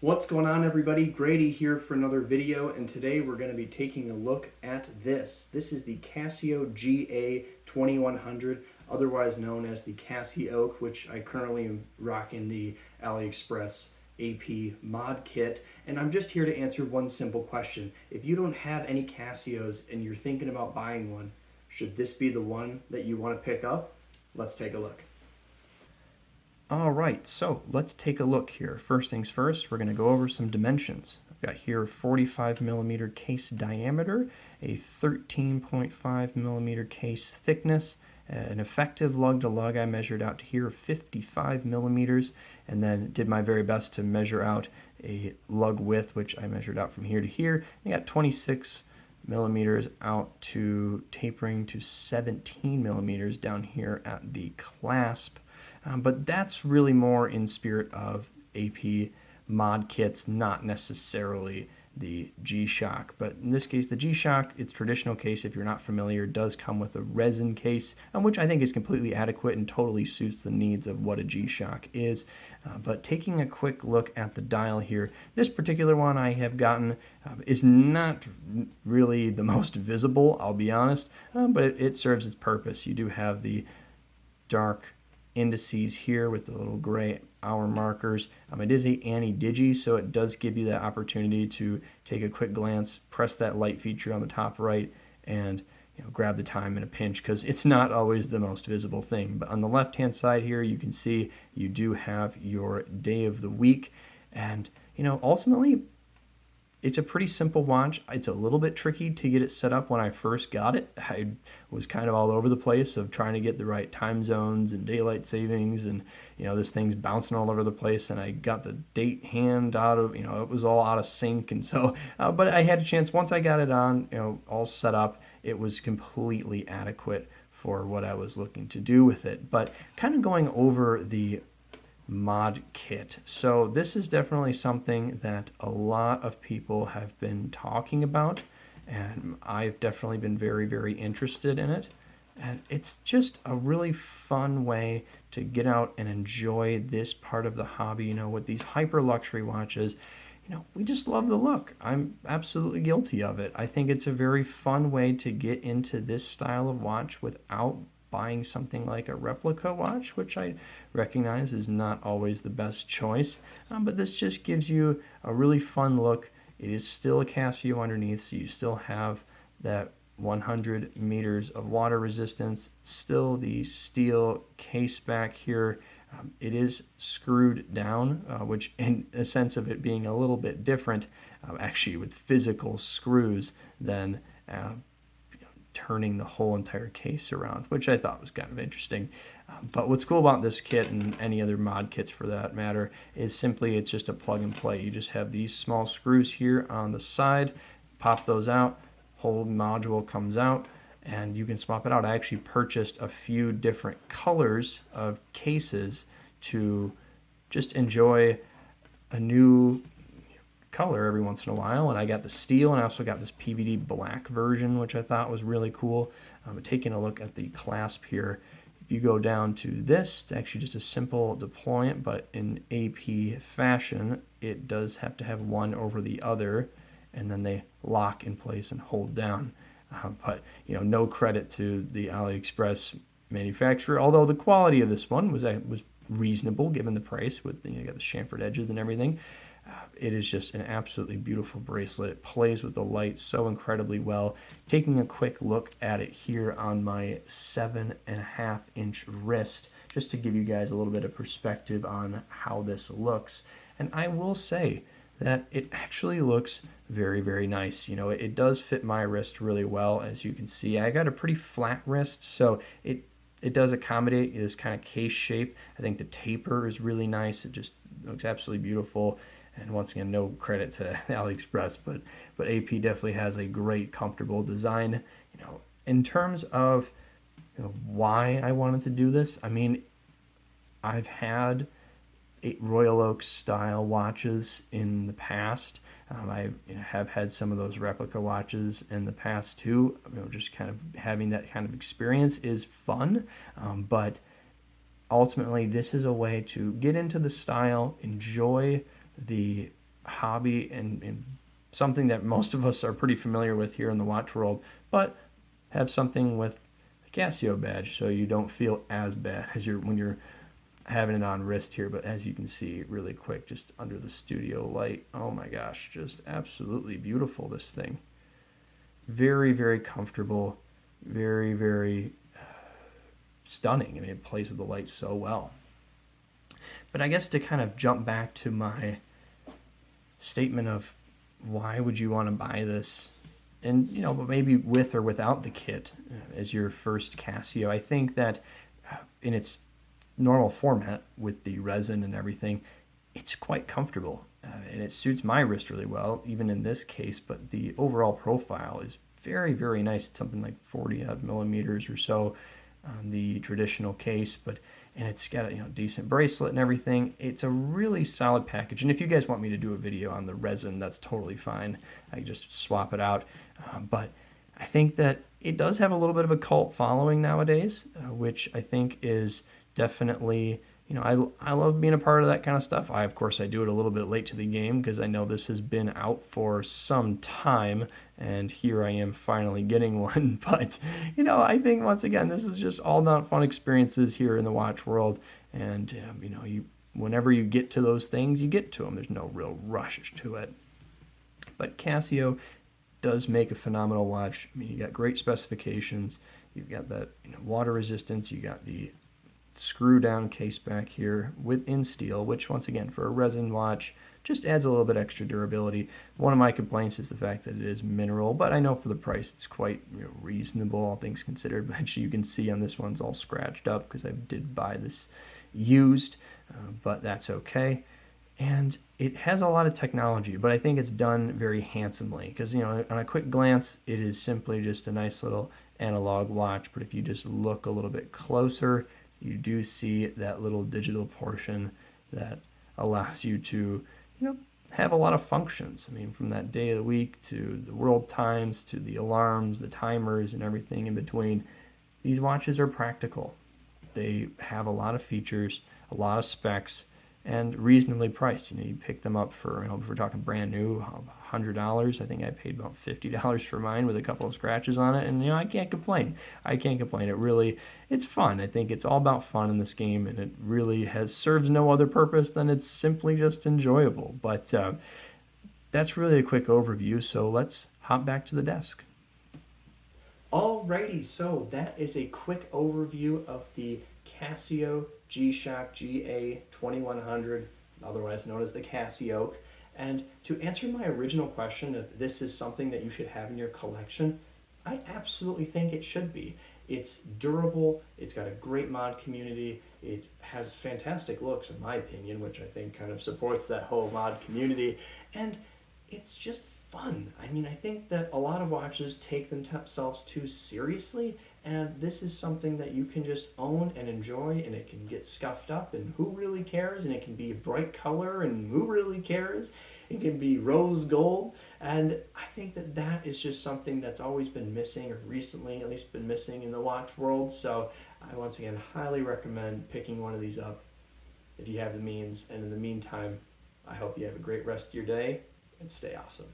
What's going on, everybody? Grady here for another video, and today we're going to be taking a look at this. This is the Casio GA2100, otherwise known as the Casioak, which I currently am rocking the AliExpress AP mod kit, and I'm just here to answer one simple question. If you don't have any Casios and you're thinking about buying one, should this be the one that you want to pick up? Let's take a look. All right, so let's take a look here. First things first, we're going to go over some dimensions. I've got here 45 millimeter case diameter, a 13.5 millimeter case thickness, an effective lug-to-lug I measured out to here of 55 millimeters, and then did my very best to measure out a lug width, which I measured out from here to here. I got 26 millimeters out to tapering to 17 millimeters down here at the clasp. But that's really more in spirit of AP mod kits, not necessarily the Gshock. But in this case, the Gshock, its traditional case, if you're not familiar, does come with a resin case, which I think is completely adequate and totally suits the needs of what a Gshock is. But taking a quick look at the dial here, this particular one I have gotten is not really the most visible, I'll be honest, but it serves its purpose. You do have the dark indices here with the little gray hour markers. It is a anti-digi, so it does give you that opportunity to take a quick glance, press that light feature on the top right, and grab the time in a pinch, because it's not always the most visible thing. But on the left hand side here, you can see you do have your day of the week, and ultimately it's a pretty simple watch. It's a little bit tricky to get it set up when I first got it. I was kind of all over the place of trying to get the right time zones and daylight savings, and this thing's bouncing all over the place, and I got the date hand out of, it was all out of sync, and so, but I had a chance, once I got it on, all set up, it was completely adequate for what I was looking to do with it. But kind of going over the mod kit. So this is definitely something that a lot of people have been talking about, and I've definitely been very, very interested in it. And it's just a really fun way to get out and enjoy this part of the hobby. With these hyper luxury watches, we just love the look. I'm absolutely guilty of it. I think it's a very fun way to get into this style of watch without buying something like a replica watch, which I recognize is not always the best choice, but this just gives you a really fun look. It is still a Casio underneath, so you still have that 100 meters of water resistance, still the steel case back here. It is screwed down, which in a sense of it being a little bit different, actually with physical screws than turning the whole entire case around, which I thought was kind of interesting. But what's cool about this kit, and any other mod kits for that matter, is simply it's just a plug and play. You just have these small screws here on the side, pop those out, whole module comes out, and you can swap it out. I actually purchased a few different colors of cases to just enjoy a new color every once in a while, and I got the steel, and I also got this PVD black version, which I thought was really cool. Taking a look at the clasp here, if you go down to this, it's actually just a simple deployment, but in AP fashion, it does have to have one over the other, and then they lock in place and hold down. But no credit to the AliExpress manufacturer, although the quality of this one was reasonable given the price, with you got the chamfered edges and everything. It is just an absolutely beautiful bracelet. It plays with the light so incredibly well. Taking a quick look at it here on my 7.5-inch wrist, just to give you guys a little bit of perspective on how this looks. And I will say that it actually looks very, very nice. It does fit my wrist really well. As you can see, I got a pretty flat wrist, so it does accommodate this kind of case shape. I think the taper is really nice. It just looks absolutely beautiful. And once again, no credit to AliExpress, but AP definitely has a great, comfortable design. In terms of why I wanted to do this, I mean, I've had Royal Oak style watches in the past. I have had some of those replica watches in the past too. Just kind of having that kind of experience is fun, but ultimately this is a way to get into the style, enjoy the hobby and something that most of us are pretty familiar with here in the watch world, but have something with a Casio badge so you don't feel as bad as when you're having it on wrist here. But as you can see really quick, just under the studio light, oh my gosh, just absolutely beautiful, this thing. Very, very comfortable, very, very stunning. I mean, it plays with the light so well. But I guess to kind of jump back to my statement of why would you want to buy this, and but maybe with or without the kit as your first Casio, I think that in its normal format with the resin and everything, it's quite comfortable, and it suits my wrist really well, even in this case. But the overall profile is very, very nice. It's something like 40 odd millimeters or so on the traditional case, and it's got a decent bracelet and everything. It's a really solid package. And if you guys want me to do a video on the resin, that's totally fine. I can just swap it out. But I think that it does have a little bit of a cult following nowadays, which I think is definitely, I love being a part of that kind of stuff. Of course, I do it a little bit late to the game because I know this has been out for some time, and here I am finally getting one. But, I think once again, this is just all about fun experiences here in the watch world. And, whenever you get to those things, you get to them. There's no real rush to it. But Casio does make a phenomenal watch. I mean, you got great specifications. You've got that water resistance. You got the screw down case back here in steel, which once again for a resin watch just adds a little bit extra durability. One of my complaints is the fact that it is mineral, but I know for the price it's quite reasonable, all things considered. But you can see on this one's all scratched up because I did buy this used, but that's okay. And it has a lot of technology, but I think it's done very handsomely because, on a quick glance, it is simply just a nice little analog watch. But if you just look a little bit closer, you do see that little digital portion that allows you to, have a lot of functions. I mean, from that day of the week to the world times to the alarms, the timers, and everything in between. These watches are practical. They have a lot of features, a lot of specs, and reasonably priced. You pick them up for, if we're talking brand new, $100. I think I paid about $50 for mine with a couple of scratches on it, and I can't complain. I can't complain. It's fun. I think it's all about fun in this game, and it really serves no other purpose than it's simply just enjoyable. But that's really a quick overview, so let's hop back to the desk. Alrighty, so that is a quick overview of the Casio Gshock GA2100, otherwise known as the Casioak. And to answer my original question if this is something that you should have in your collection, I absolutely think it should be. It's durable, it's got a great mod community, it has fantastic looks in my opinion, which I think kind of supports that whole mod community, and it's just fun. I mean, I think that a lot of watches take themselves too seriously, and this is something that you can just own and enjoy, and it can get scuffed up, and who really cares? And it can be a bright color, and who really cares? It can be rose gold, and I think that that is just something that's always been missing, or recently at least been missing in the watch world. So I once again highly recommend picking one of these up if you have the means, and in the meantime, I hope you have a great rest of your day, and stay awesome.